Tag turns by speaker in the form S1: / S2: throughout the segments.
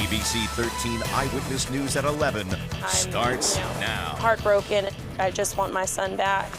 S1: ABC 13 Eyewitness News at 11 starts now.
S2: Heartbroken. I just want my son back.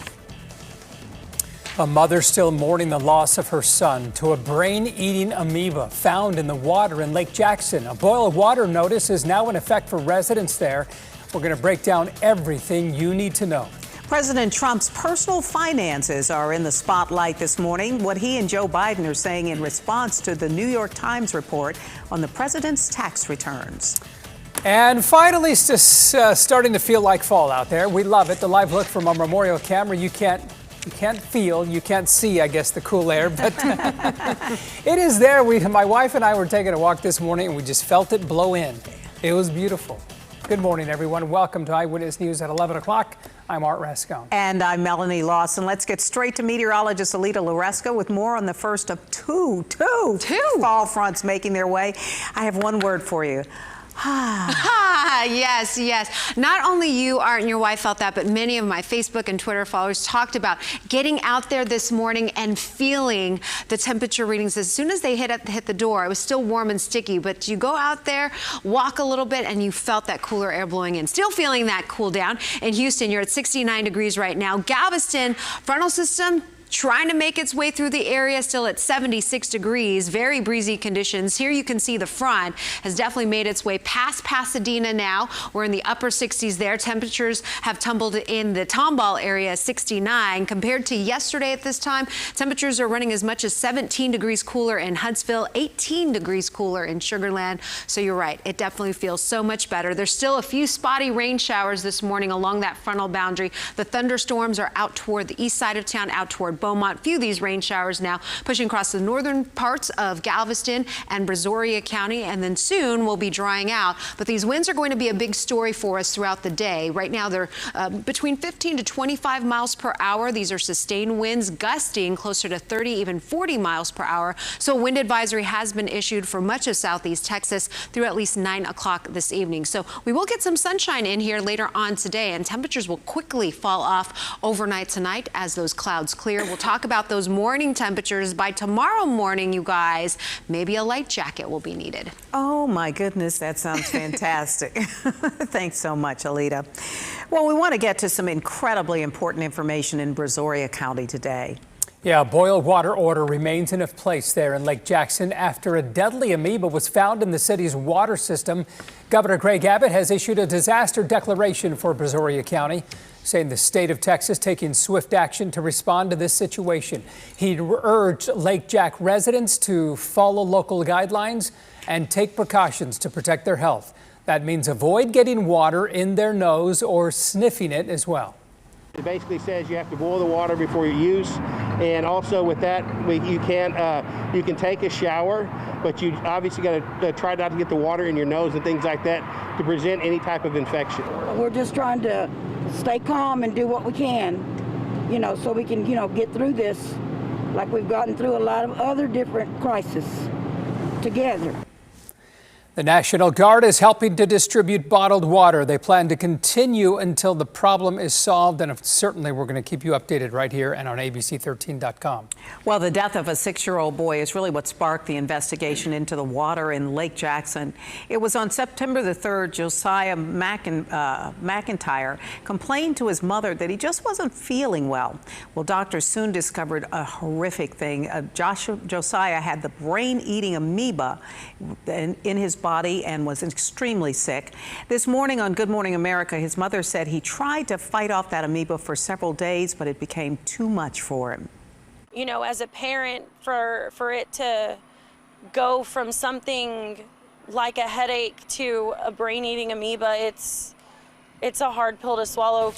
S3: A mother still mourning the loss of her son to a brain-eating amoeba found in the water in Lake Jackson. A boil of water notice is now in effect for residents there. We're going to break down everything you need to know.
S4: President Trump's personal finances are in the spotlight this morning. What he and Joe Biden are saying in response to the New York Times report on the president's tax returns.
S3: And finally, it's just starting to feel like fall out there. We love it. The live look from our memorial camera. You can't feel, you can't see, I guess, the cool air, but it is there. My wife and I were taking a walk this morning and we just felt it blow in. It was beautiful. Good morning, everyone. Welcome to Eyewitness News at 11 o'clock. I'm Art Rascon.
S4: And I'm Melanie Lawson. Let's get straight to meteorologist Alita Loresco with more on the first of two fall fronts making their way. I have one word for you.
S5: Yes, yes. Not only you, Art, and your wife felt that, but many of my Facebook and Twitter followers talked about getting out there this morning and feeling the temperature readings. As soon as they hit the door, it was still warm and sticky, but you go out there, walk a little bit, and you felt that cooler air blowing in. Still feeling that cool down. In Houston, you're at 69 degrees right now. Galveston, frontal system trying to make its way through the area, still at 76 degrees, very breezy conditions. Here you can see the front has definitely made its way past Pasadena now. We're in the upper 60s there. Temperatures have tumbled in the Tomball area, 69. Compared to yesterday at this time, temperatures are running as much as 17 degrees cooler in Huntsville, 18 degrees cooler in Sugar Land. So you're right, it definitely feels so much better. There's still a few spotty rain showers this morning along that frontal boundary. The thunderstorms are out toward the east side of town, out toward Beaumont. Few of these rain showers now pushing across the northern parts of Galveston and Brazoria County, and then soon will be drying out. But these winds are going to be a big story for us throughout the day. Right now they're between 15 to 25 miles per hour. These are sustained winds gusting closer to 30, even 40 miles per hour. So a wind advisory has been issued for much of southeast Texas through at least 9 o'clock this evening. So we will get some sunshine in here later on today, and temperatures will quickly fall off overnight tonight as those clouds clear. We'll talk about those morning temperatures. By tomorrow morning, you guys, maybe a light jacket will be needed.
S4: Oh my goodness, that sounds fantastic. Thanks so much, Alita. Well, we want to get to some incredibly important information in Brazoria County today.
S3: Yeah, a boil water order remains in place there in Lake Jackson after a deadly amoeba was found in the city's water system. Governor Greg Abbott has issued a disaster declaration for Brazoria County, saying the state of Texas taking swift action to respond to this situation. He urged Lake Jack residents to follow local guidelines and take precautions to protect their health. That means avoid getting water in their nose or sniffing it as well.
S6: It basically says you have to boil the water before you use, and also with that, you can take a shower, but you obviously got to try not to get the water in your nose and things like that to present any type of infection.
S7: We're just trying to stay calm and do what we can, so we can, get through this like we've gotten through a lot of other different crises together.
S3: The National Guard is helping to distribute bottled water. They plan to continue until the problem is solved, and certainly we're going to keep you updated right here and on ABC13.com.
S4: Well, the death of a 6-year-old boy is really what sparked the investigation into the water in Lake Jackson. It was on September the 3rd, Josiah McIntyre complained to his mother that he just wasn't feeling well. Well, doctors soon discovered a horrific thing. Josiah had the brain-eating amoeba in his body and was extremely sick. This morning on Good Morning America, his mother said he tried to fight off that amoeba for several days, but it became too much for him.
S2: As a parent, for it to go from something like a headache to a brain-eating amoeba, it's a hard pill to swallow.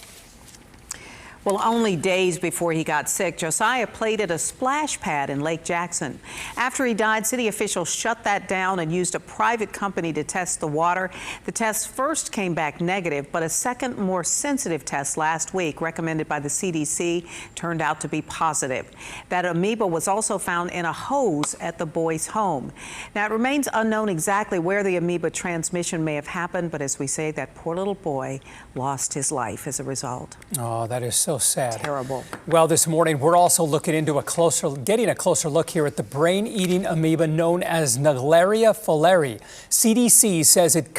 S4: Well, only days before he got sick, Josiah played at a splash pad in Lake Jackson. After he died, city officials shut that down and used a private company to test the water. The test first came back negative, but a second, more sensitive test last week, recommended by the CDC, turned out to be positive. That amoeba was also found in a hose at the boy's home. Now, it remains unknown exactly where the amoeba transmission may have happened, but as we say, that poor little boy lost his life as a result.
S3: Oh, that is so So sad.
S4: Terrible.
S3: Well, this morning we're also looking into getting a closer look here at the brain-eating amoeba known as Naegleria fowleri. CDC says it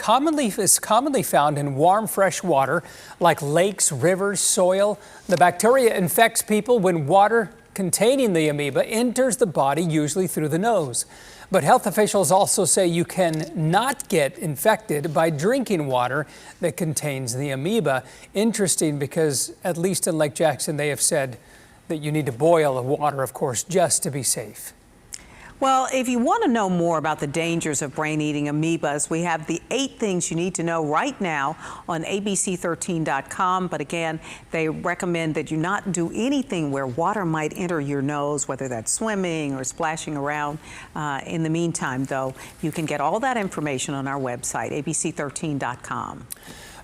S3: is commonly found in warm, fresh water like lakes, rivers, soil. The bacteria infects people when water containing the amoeba enters the body, usually through the nose. But health officials also say you can not get infected by drinking water that contains the amoeba. Interesting, because at least in Lake Jackson, they have said that you need to boil the water, of course, just to be safe.
S4: Well, if you want to know more about the dangers of brain-eating amoebas, we have the 8 things you need to know right now on abc13.com. But again, they recommend that you not do anything where water might enter your nose, whether that's swimming or splashing around. In the meantime, though, you can get all that information on our website, abc13.com.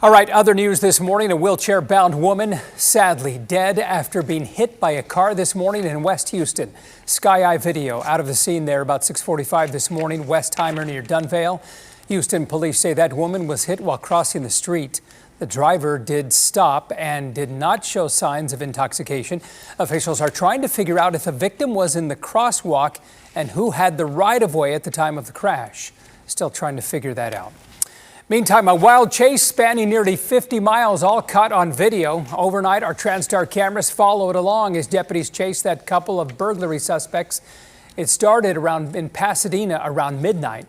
S3: All right, other news this morning, a wheelchair-bound woman sadly dead after being hit by a car this morning in West Houston. Sky Eye video out of the scene there about 6:45 this morning, Westheimer near Dunvale. Houston police say that woman was hit while crossing the street. The driver did stop and did not show signs of intoxication. Officials are trying to figure out if the victim was in the crosswalk and who had the right-of-way at the time of the crash. Still trying to figure that out. Meantime, a wild chase spanning nearly 50 miles, all caught on video. Overnight, our TransStar cameras followed along as deputies chased that couple of burglary suspects. It started in Pasadena around midnight.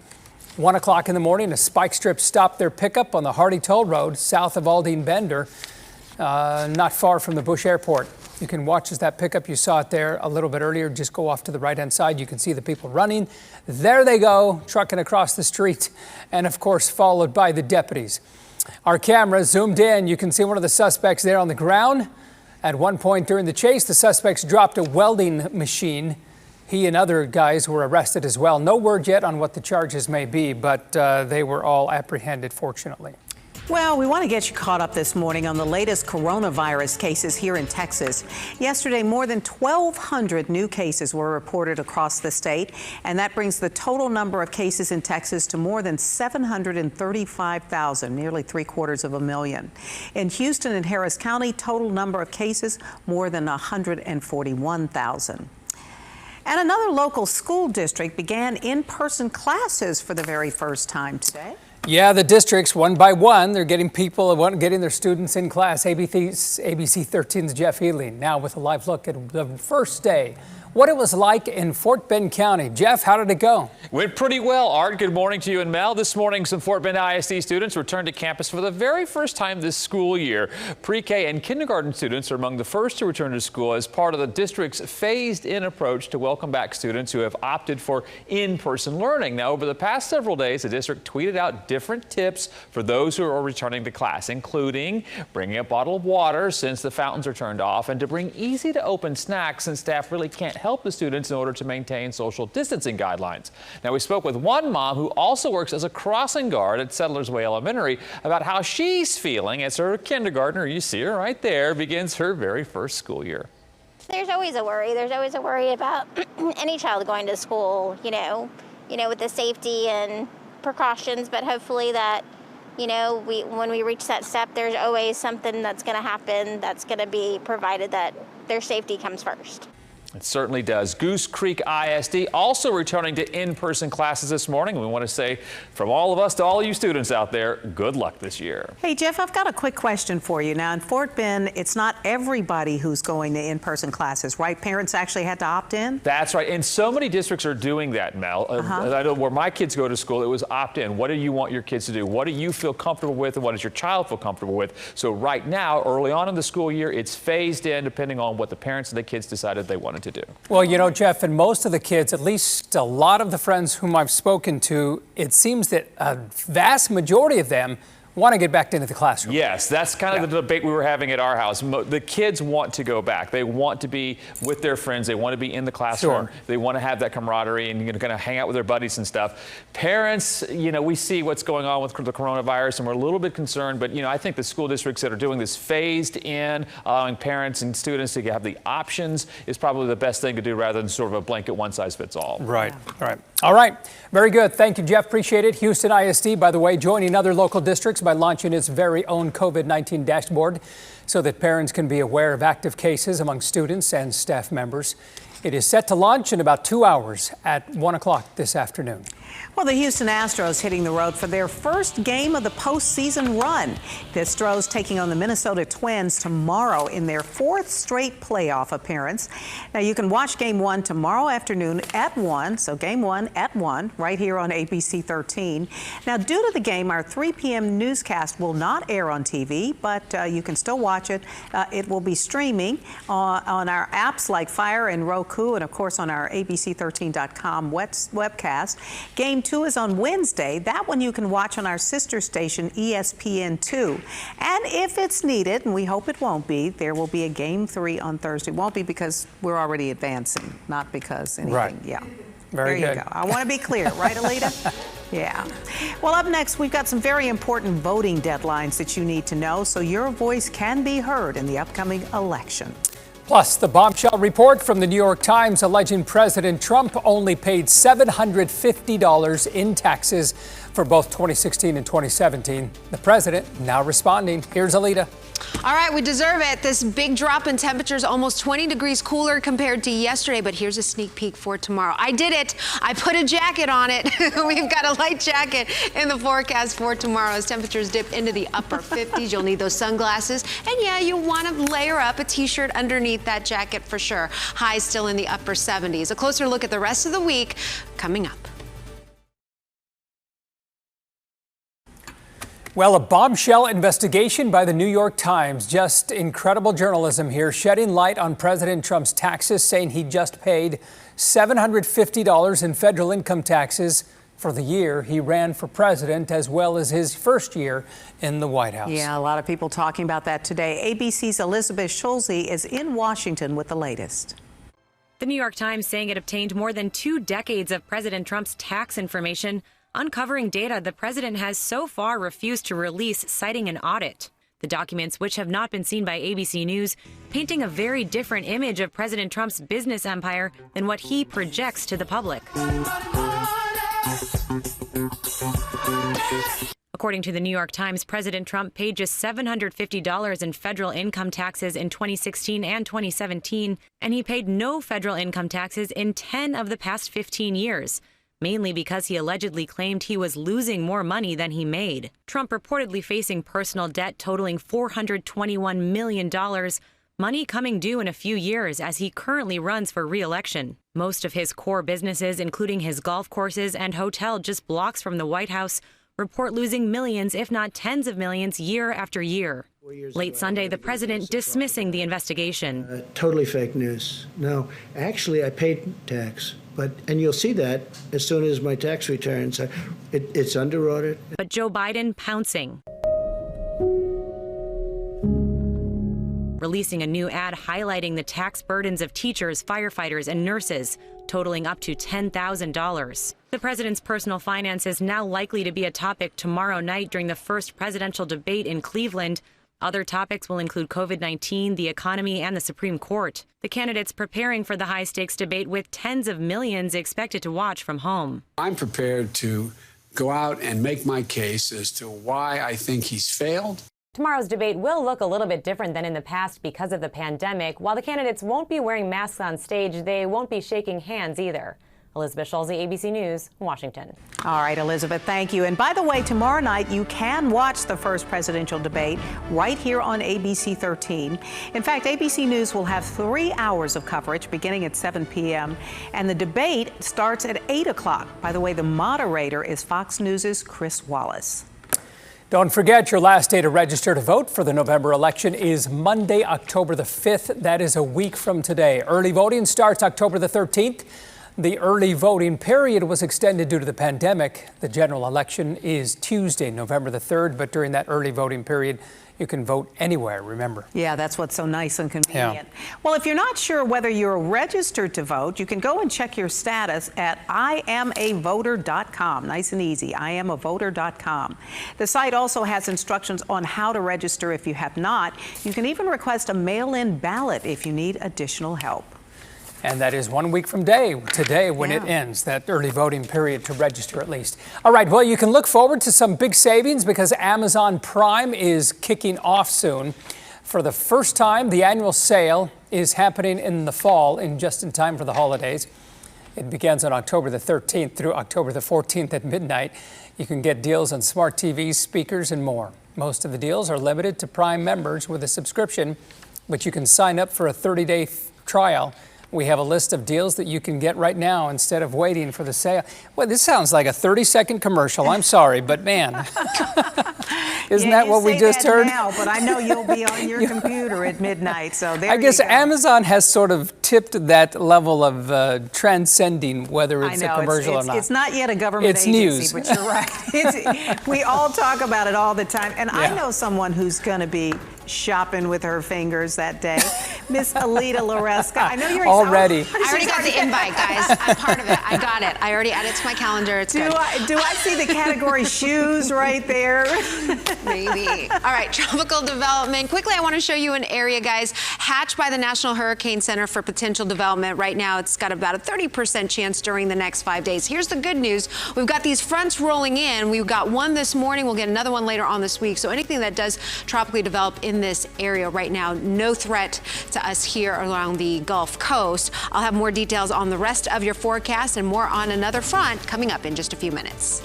S3: 1 o'clock in the morning, a spike strip stopped their pickup on the Hardy Toll Road south of Aldine Bender, not far from the Bush Airport. You can watch as that pickup, you saw it there a little bit earlier, just go off to the right-hand side. You can see the people running. There they go, trucking across the street, and of course, followed by the deputies. Our camera zoomed in. You can see one of the suspects there on the ground. At one point during the chase, the suspects dropped a welding machine. He and other guys were arrested as well. No word yet on what the charges may be, but they were all apprehended, fortunately.
S4: Well, we want to get you caught up this morning on the latest coronavirus cases here in Texas. Yesterday, more than 1,200 new cases were reported across the state, and that brings the total number of cases in Texas to more than 735,000, nearly 750,000. In Houston and Harris County, total number of cases more than 141,000. And another local school district began in-person classes for the very first time today.
S3: Yeah, the districts, one by one, they're getting their students in class. ABC 13's Jeff Healy now with a live look at the first day, what it was like in Fort Bend County. Jeff, how did it go?
S8: Went pretty well, Art. Good morning to you and Mel. This morning, some Fort Bend ISD students returned to campus for the very first time this school year. Pre-K and kindergarten students are among the first to return to school as part of the district's phased-in approach to welcome back students who have opted for in-person learning. Now, over the past several days, the district tweeted out different tips for those who are returning to class, including bringing a bottle of water since the fountains are turned off, and to bring easy-to-open snacks since staff really can't help the students in order to maintain social distancing guidelines. Now, we spoke with one mom who also works as a crossing guard at Settlers Way Elementary about how she's feeling as her kindergartner, you see her right there, begins her very first school year.
S9: There's always a worry. There's always a worry about any child going to school, you know, with the safety and precautions, but hopefully that, when we reach that step, there's always something that's going to happen that's going to be provided that their safety comes first.
S8: It certainly does. Goose Creek ISD also returning to in-person classes this morning. We want to say from all of us to all you students out there, good luck this year.
S4: Hey, Jeff, I've got a quick question for you. Now, in Fort Bend, it's not everybody who's going to in-person classes, right? Parents actually had to opt in?
S8: That's right. And so many districts are doing that, Mel. I know where my kids go to school, it was opt-in. What do you want your kids to do? What do you feel comfortable with, and what does your child feel comfortable with? So right now, early on in the school year, it's phased in depending on what the parents and the kids decided they wanted to do.
S3: Well, Jeff, and most of the kids, at least a lot of the friends whom I've spoken to, it seems that a vast majority of them want to get back into the classroom.
S8: Yes, that's kind of the debate we were having at our house. The kids want to go back. They want to be with their friends. They want to be in the classroom.
S3: Sure.
S8: They want to have that camaraderie and kind of hang out with their buddies and stuff. Parents, we see what's going on with the coronavirus and we're a little bit concerned, but I think the school districts that are doing this phased in, allowing parents and students to have the options is probably the best thing to do rather than sort of a blanket one-size-fits-all.
S3: Right, right. All right. Very good. Thank you, Jeff. Appreciate it. Houston ISD, by the way, joining other local districts by launching its very own COVID-19 dashboard so that parents can be aware of active cases among students and staff members. It is set to launch in about 2 hours at 1 o'clock this afternoon.
S4: Well, the Houston Astros hitting the road for their first game of the postseason run. The Astros taking on the Minnesota Twins tomorrow in their 4th straight playoff appearance. Now, you can watch Game 1 tomorrow afternoon at 1, so Game 1 at 1, right here on ABC 13. Now, due to the game, our 3 p.m. newscast will not air on TV, but you can still watch it. It will be streaming on our apps like Fire and Roku, and of course on our ABC13.com webcast. Game 2 is on Wednesday. That one you can watch on our sister station, ESPN2. And if it's needed, and we hope it won't be, there will be a Game 3 on Thursday. Won't be because we're already advancing, not because anything. Right. Yeah.
S3: Very good.
S4: There you go. I want to be clear, right, Alita? Yeah. Well, up next, we've got some very important voting deadlines that you need to know so your voice can be heard in the upcoming election.
S3: Plus, the bombshell report from the New York Times alleging President Trump only paid $750 in taxes for both 2016 and 2017. The president now responding. Here's Alita.
S5: All right, we deserve it. This big drop in temperatures, almost 20 degrees cooler compared to yesterday, but here's a sneak peek for tomorrow. I did it. I put a jacket on it. We've got a light jacket in the forecast for tomorrow as temperatures dip into the upper 50s. You'll need those sunglasses. And yeah, you want to layer up a t-shirt underneath that jacket for sure. Highs still in the upper 70s. A closer look at the rest of the week coming up.
S3: Well, a bombshell investigation by the New York Times. Just incredible journalism here, shedding light on President Trump's taxes, saying he just paid $750 in federal income taxes for the year he ran for president, as well as his first year in the White House.
S4: Yeah, a lot of people talking about that today. ABC's Elizabeth Schulze is in Washington with the latest.
S10: The New York Times saying it obtained more than 2 decades of President Trump's tax information, uncovering data the president has so far refused to release, citing an audit. The documents, which have not been seen by ABC News, painting a very different image of President Trump's business empire than what he projects to the public. According to the New York Times, President Trump paid just $750 in federal income taxes in 2016 and 2017, and he paid no federal income taxes in 10 of the past 15 years. Mainly because he allegedly claimed he was losing more money than he made. Trump reportedly facing personal debt totaling $421 million, money coming due in a few years as he currently runs for re-election. Most of his core businesses, including his golf courses and hotel just blocks from the White House, report losing millions, if not tens of millions, year after year. Late Sunday, the president dismissing the investigation.
S11: Totally fake news. No, actually, I paid tax. And you'll see that as soon as my tax returns. It's under audit.
S10: But Joe Biden pouncing. Releasing a new ad highlighting the tax burdens of teachers, firefighters, and nurses, totaling up to $10,000. The president's personal finances now likely to be a topic tomorrow night during the first presidential debate in Cleveland. Other topics will include COVID-19, the economy, and the Supreme Court. The candidates preparing for the high-stakes debate with tens of millions expected to watch from home.
S12: I'm prepared to go out and make my case as to why I think he's failed.
S10: Tomorrow's debate will look a little bit different than in the past because of the pandemic. While the candidates won't be wearing masks on stage, they won't be shaking hands either. Elizabeth Schulze, ABC News, Washington.
S4: All right, Elizabeth, thank you. And by the way, tomorrow night, you can watch the first presidential debate right here on ABC 13. In fact, ABC News will have 3 hours of coverage beginning at 7 p.m. And the debate starts at 8 o'clock. By the way, the moderator is Fox News' Chris Wallace.
S3: Don't forget, your last day to register to vote for the November election is Monday, October the 5th. That is a week from today. Early voting starts October the 13th. The early voting period was extended due to the pandemic. The general election is Tuesday, November the 3rd, but during that early voting period, you can vote anywhere, remember.
S4: Yeah, that's what's so nice and convenient. Yeah. Well, if you're not sure whether you're registered to vote, you can go and check your status at iamavoter.com. Nice and easy, iamavoter.com. The site also has instructions on how to register if you have not. You can even request a mail-in ballot if you need additional help.
S3: And that is 1 week from today when it ends, that early voting period to register at least. All right, well, you can look forward to some big savings because Amazon Prime is kicking off soon. For the first time, the annual sale is happening in the fall, just in time for the holidays. It begins on October the 13th through October the 14th at midnight. You can get deals on smart TVs, speakers, and more. Most of the deals are limited to Prime members with a subscription, but you can sign up for a 30-day trial. We have a list of deals that you can get right now instead of waiting for the sale. Well, this sounds like a 30-second commercial. I'm sorry, but man, isn't that what we just heard?
S4: Now, but I know you'll be on your computer at midnight, so there
S3: I guess
S4: you go.
S3: Amazon has sort of tipped that level of transcending whether it's a commercial or not.
S4: It's not yet a government
S3: it's
S4: agency,
S3: news.
S4: but you're right. We all talk about it all the time, and I know someone who's going to be shopping with her fingers that day. Miss Alita Loreska. I know you're
S3: already.
S5: I already got the invite, guys. I'm part of it. I got it. I already added it to my calendar. It's good.
S4: Do I see the category shoes right there?
S5: Maybe. All right, tropical development. Quickly, I want to show you an area, guys, hatched by the National Hurricane Center for potential development. Right now, it's got about a 30% chance during the next 5 days. Here's the good news. We've got these fronts rolling in. We've got one this morning. We'll get another one later on this week. So anything that does tropically develop in this area right now, no threat to us here along the Gulf Coast. I'll have more details on the rest of your forecast and more on another front coming up in just a few minutes.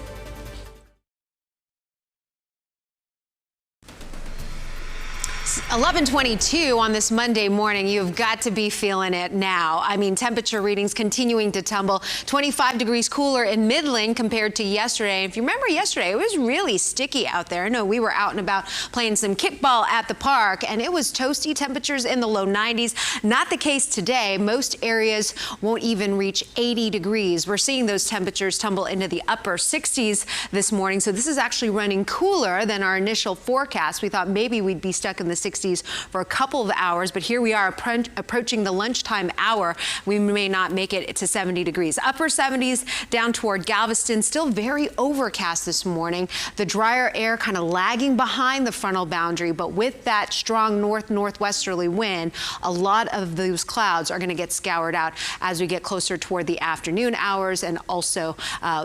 S5: It's 11:22 on this Monday morning. You've got to be feeling it now. I mean, temperature readings continuing to tumble. 25 degrees cooler in Midland compared to yesterday. If you remember yesterday, it was really sticky out there. I know we were out and about playing some kickball at the park, and it was toasty temperatures in the low 90s. Not the case today. Most areas won't even reach 80 degrees. We're seeing those temperatures tumble into the upper 60s this morning. So this is actually running cooler than our initial forecast. We thought maybe we'd be stuck in the 60s for a couple of hours, but here we are approaching the lunchtime hour. We may not make it to 70 degrees. Upper 70s down toward Galveston, still very overcast this morning. The drier air kind of lagging behind the frontal boundary, but with that strong northwesterly wind, a lot of those clouds are going to get scoured out as we get closer toward the afternoon hours, and also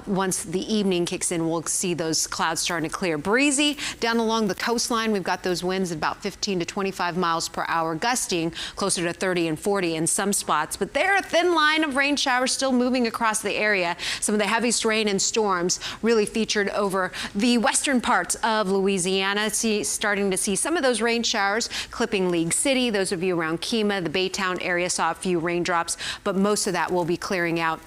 S5: once the evening kicks in, we'll see those clouds starting to clear. Breezy down along the coastline. We've got those winds at about 15 to 25 miles per hour, gusting closer to 30 and 40 in some spots. But there, a thin line of rain showers still moving across the area. Some of the heaviest rain and storms really featured over the western parts of Louisiana. Starting to see some of those rain showers clipping League City. Those of you around Kemah, the Baytown area, saw a few raindrops, but most of that will be clearing out,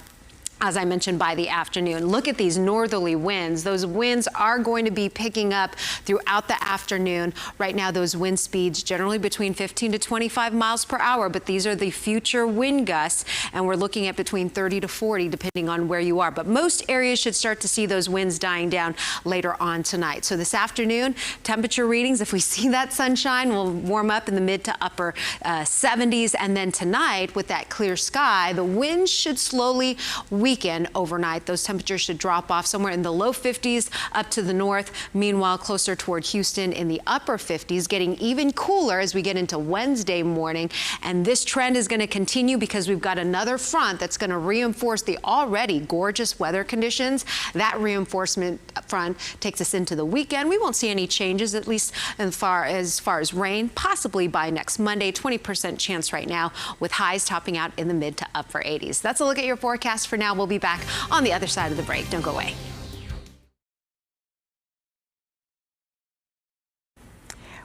S5: as I mentioned, by the afternoon. Look at these northerly winds. Those winds are going to be picking up throughout the afternoon. Right now, those wind speeds generally between 15 to 25 miles per hour, but these are the future wind gusts, and we're looking at between 30 to 40 depending on where you are. But most areas should start to see those winds dying down later on tonight. So this afternoon, temperature readings, if we see that sunshine, will warm up in the mid to upper 70s. And then tonight, with that clear sky, the winds should slowly weaken overnight. Those temperatures should drop off somewhere in the low 50s up to the north. Meanwhile, closer toward Houston in the upper 50s, getting even cooler as we get into Wednesday morning. And this trend is going to continue because we've got another front that's going to reinforce the already gorgeous weather conditions. That reinforcement front takes us into the weekend. We won't see any changes, at least as far as rain, possibly by next Monday. 20% chance right now, with highs topping out in the mid to upper 80s. That's a look at your forecast for now. We'll be back on the other side of the break. Don't go away.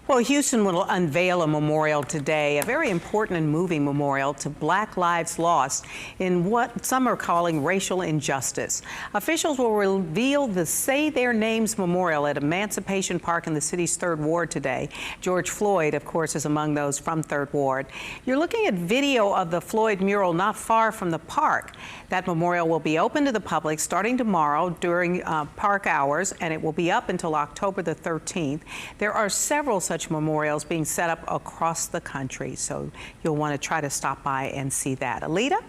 S4: Well, Houston will unveil a memorial today, a very important and moving memorial to Black lives lost in what some are calling racial injustice. Officials will reveal the Say Their Names Memorial at Emancipation Park in the city's 3rd Ward today. George Floyd, of course, is among those from 3rd Ward. You're looking at video of the Floyd mural not far from the park. That memorial will be open to the public starting tomorrow during park hours, and it will be up until October the 13th. There are several such memorials being set up across the country, so you'll want to try to stop by and see that. Alita?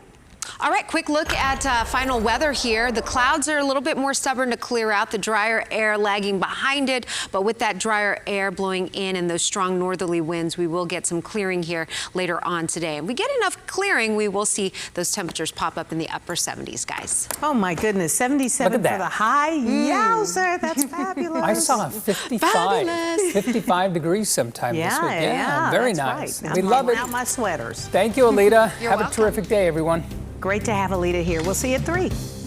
S5: All right, quick look at final weather here. The clouds are a little bit more stubborn to clear out, the drier air lagging behind it. But with that drier air blowing in and those strong northerly winds, we will get some clearing here later on today. If we get enough clearing, we will see those temperatures pop up in the upper 70s, guys.
S4: Oh, my goodness. 77 for the high. Yowzer, that's fabulous.
S3: I saw 55 degrees sometime this week. Yeah, very nice.
S4: Right.
S3: We love it.
S4: Out my sweaters.
S3: Thank you, Alita.
S5: You're
S3: Have
S5: welcome.
S3: a terrific day, everyone.
S4: Great to have Alita here. We'll see you at 3.